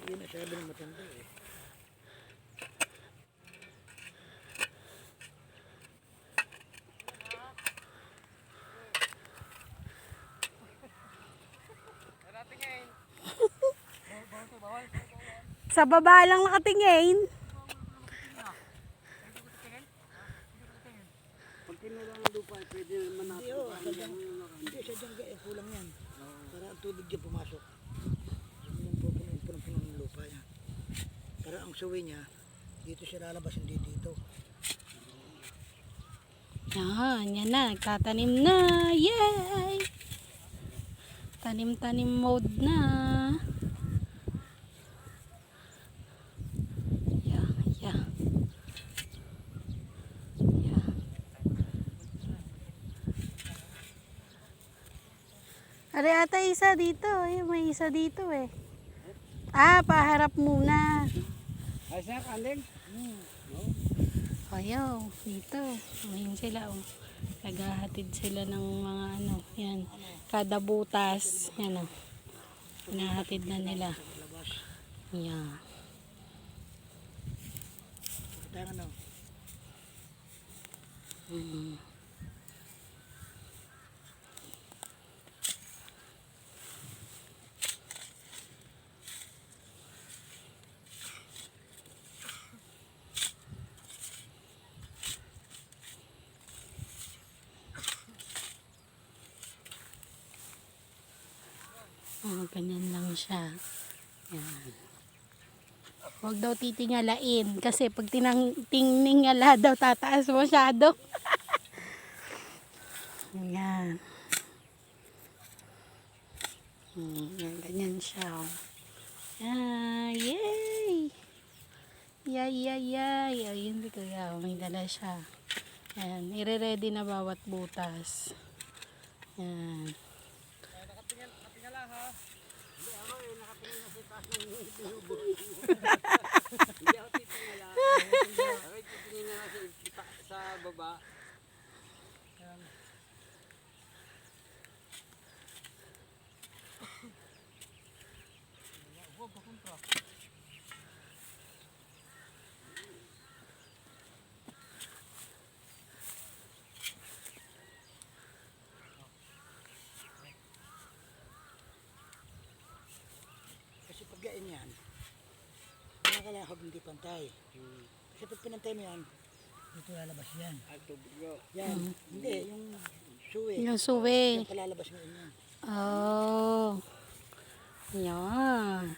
Yun ang sabi ng matanda eh. Sa baba lang nakatingin. Pag kinula ng lupa, pwede naman natin. Hindi, sadyang kulang yan. Para ang tubig dyan pumasok. Yung punong-punong ng lupa yan. Para ang suwi niya, dito siya lalabas, hindi dito. Yan na, nagtatanim na. Yay! Tanim-tanim mode na. Yeah. Are ata isa dito. Ay, may isa dito eh. Paharap muna. Ay, saan kandeng? Ayaw, dito. Ayun sila oh. Naghahatid sila ng mga ano, yan. Kada butas, yan oh. Hinahatid na nila. Yan. Tangan na. Ganyan lang siya. Yan. Huwag daw titingalain kasi pag tiningala daw tataas masyado. Yan. Yan, ganyan siya. Yay! Yay! Ayun si Kuya, may dala siya. Yan, ire-ready na bawat butas. Yan. Nakatingala ha. Hindi ako nakatingala sa taas ng binubo. Hindi ako titingala. Ako titingala sa baba. Yan. Huwag papunta. Kasi pag ganyan, nakalakab hindi pantay. Kasi pag pinantay mo yan, dito lalabas yan. Yan, hindi, yung suwi. Yung suwi. Yan palalabas mo yan. Oh. Yan.